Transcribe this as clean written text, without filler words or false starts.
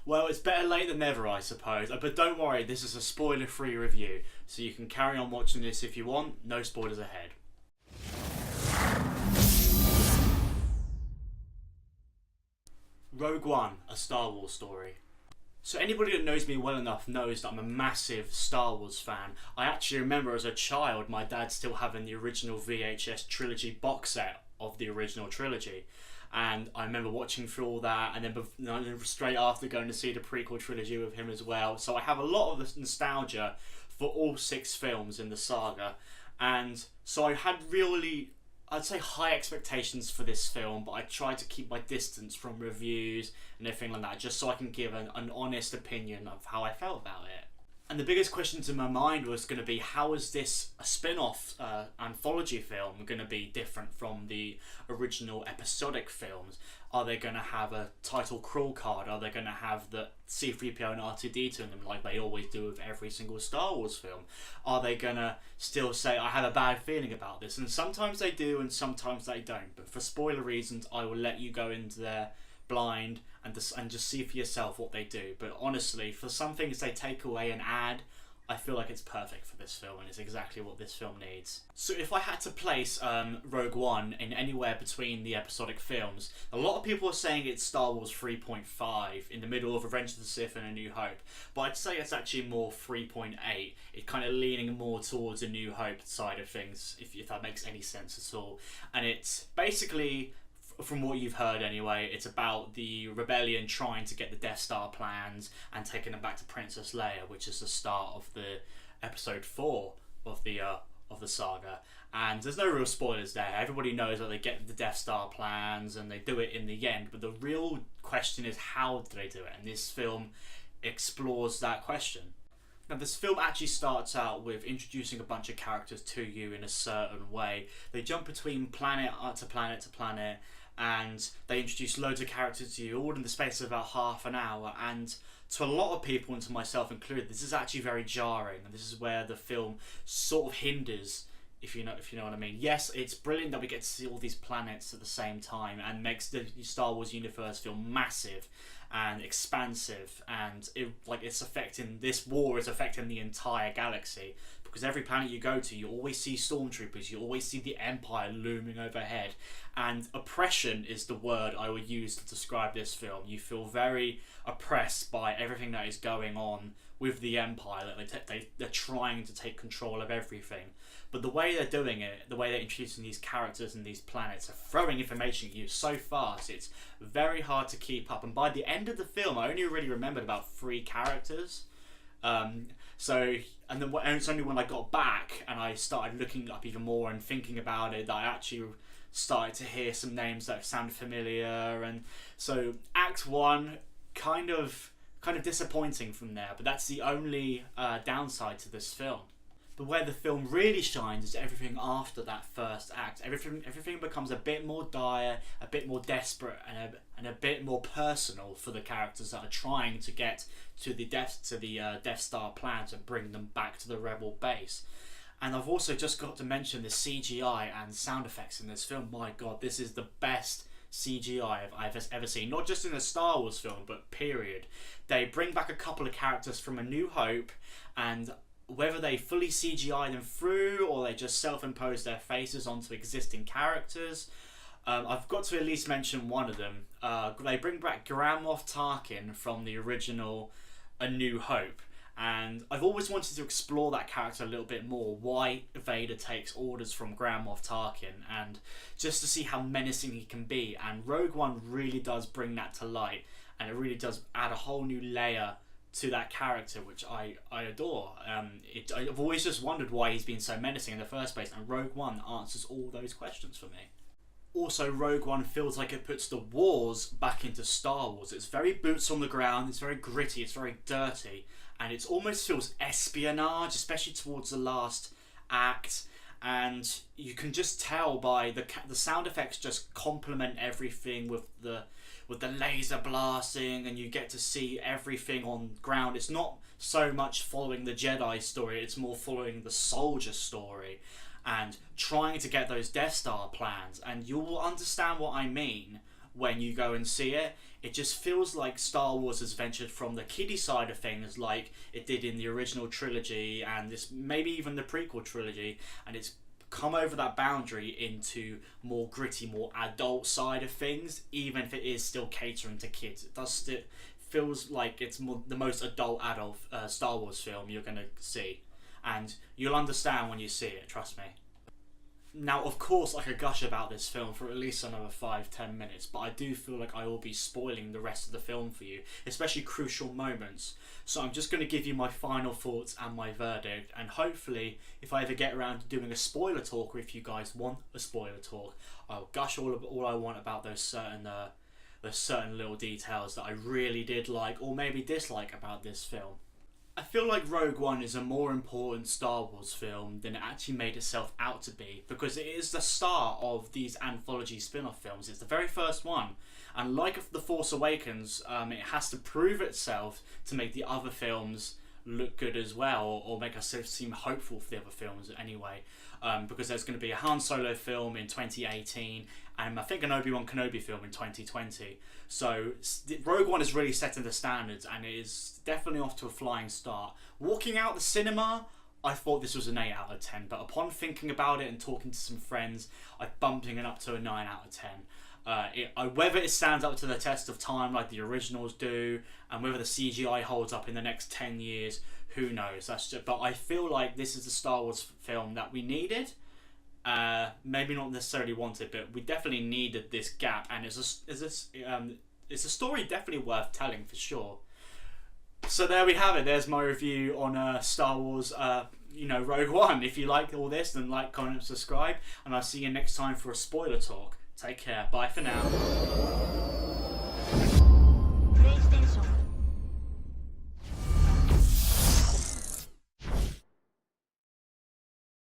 Well, it's better late than never, I suppose. But don't worry, this is a spoiler-free review, so you can carry on watching this if you want. No spoilers ahead. Rogue One, a Star Wars story. So anybody that knows me well enough knows that I'm a massive Star Wars fan. I actually remember as a child my dad still having the original VHS trilogy box set of the original trilogy. And I remember watching through all that, and then straight after going to see the prequel trilogy with him as well. So I have a lot of this nostalgia for all 6 films in the saga. And so I had really, I'd say, high expectations for this film, but I tried to keep my distance from reviews and everything like that, just so I can give an honest opinion of how I felt about it. And the biggest questions in my mind was going to be, how is this a spin-off anthology film going to be different from the original episodic films? Are they going to have a title crawl card? Are they going to have the C-3PO and R2-D2 in them like they always do with every single Star Wars film? Are they going to still say, I have a bad feeling about this? And sometimes they do and sometimes they don't. But for spoiler reasons, I will let you go into there blind and just see for yourself what they do. But honestly, for some things they take away and add, I feel like it's perfect for this film, and it's exactly what this film needs. So if I had to place Rogue One in anywhere between the episodic films, a lot of people are saying it's Star Wars 3.5, in the middle of Revenge of the Sith and A New Hope, but I'd say it's actually more 3.8. It's kind of leaning more towards A New Hope side of things, if that makes any sense at all. And it's basically, from what you've heard anyway, it's about the rebellion trying to get the Death Star plans and taking them back to Princess Leia, which is the start of the episode 4 of the saga. And there's no real spoilers there. Everybody knows that they get the Death Star plans and they do it in the end, but the real question is, how do they do it? And this film explores that question. Now, this film actually starts out with introducing a bunch of characters to you in a certain way. They jump between planet to planet to planet, and they introduce loads of characters to you all in the space of about half an hour. And to a lot of people, and to myself included, this is actually very jarring, and this is where the film sort of hinders, if you know what I mean. Yes, it's brilliant that we get to see all these planets at the same time and makes the Star Wars universe feel massive and expansive, and this war is affecting the entire galaxy, because every planet you go to, you always see stormtroopers, you always see the Empire looming overhead, and oppression is the word I would use to describe this film. You feel very oppressed by everything that is going on with the Empire. They're trying to take control of everything. But the way they're doing it, the way they're introducing these characters and these planets, are throwing information at you so fast, it's very hard to keep up. And by the end of the film, I only really remembered about 3 characters. And it's only when I got back and I started looking up even more and thinking about it that I actually started to hear some names that sound familiar. And so Act 1, kind of disappointing from there, but that's the only downside to this film. But where the film really shines is everything after that first act. Everything becomes a bit more dire, a bit more desperate, and a bit more personal for the characters that are trying to get to the Death Star plan to bring them back to the Rebel base. And I've also just got to mention the CGI and sound effects in this film. My God, this is the best CGI I've ever seen. Not just in a Star Wars film, but period. They bring back a couple of characters from A New Hope, and whether they fully CGI them through or they just self-impose their faces onto existing characters, I've got to at least mention one of them. They bring back Grand Moff Tarkin from the original A New Hope, and I've always wanted to explore that character a little bit more, why Vader takes orders from Grand Moff Tarkin, and just to see how menacing he can be. And Rogue One really does bring that to light, and it really does add a whole new layer to that character, which I adore. I've always just wondered why he's been so menacing in the first place, and Rogue One answers all those questions for me. Also, Rogue One feels like it puts the wars back into Star Wars. It's very boots on the ground, it's very gritty, it's very dirty, and it almost feels espionage, especially towards the last act. And you can just tell by the sound effects just complement everything with the laser blasting, and you get to see everything on ground. It's not so much following the Jedi story, it's more following the soldier story and trying to get those Death Star plans. And you will understand what I mean when you go and see it. It just feels like Star Wars has ventured from the kiddie side of things, like it did in the original trilogy and this maybe even the prequel trilogy, and it's come over that boundary into more gritty, more adult side of things, even if it is still catering to kids. It feels like it's the most adult Star Wars film you're going to see, and you'll understand when you see it, trust me. Now, of course, I could gush about this film for at least another 5-10 minutes, but I do feel like I will be spoiling the rest of the film for you, especially crucial moments. So I'm just going to give you my final thoughts and my verdict, and hopefully, if I ever get around to doing a spoiler talk, or if you guys want a spoiler talk, I'll gush all I want about those certain little details that I really did like, or maybe dislike about this film. I feel like Rogue One is a more important Star Wars film than it actually made itself out to be, because it is the start of these anthology spin-off films. It's the very first one, and like The Force Awakens, it has to prove itself to make the other films look good as well, or make us seem hopeful for the other films anyway, because there's going to be a Han Solo film in 2018, and I think an Obi-Wan Kenobi film in 2020. So Rogue One is really setting the standards, and it is definitely off to a flying start. Walking out the cinema, I thought this was an 8 out of 10, but upon thinking about it and talking to some friends, I'm bumping it up to a 9 out of 10. Whether it stands up to the test of time like the originals do, and whether the CGI holds up in the next 10 years, who knows? But I feel like this is the Star Wars film that we needed. Maybe not necessarily wanted, but we definitely needed this gap, and it's a story definitely worth telling for sure. So there we have it. There's my review on Star Wars, Rogue One. If you like all this, then like, comment, and subscribe, and I'll see you next time for a spoiler talk. Take care. Bye for now.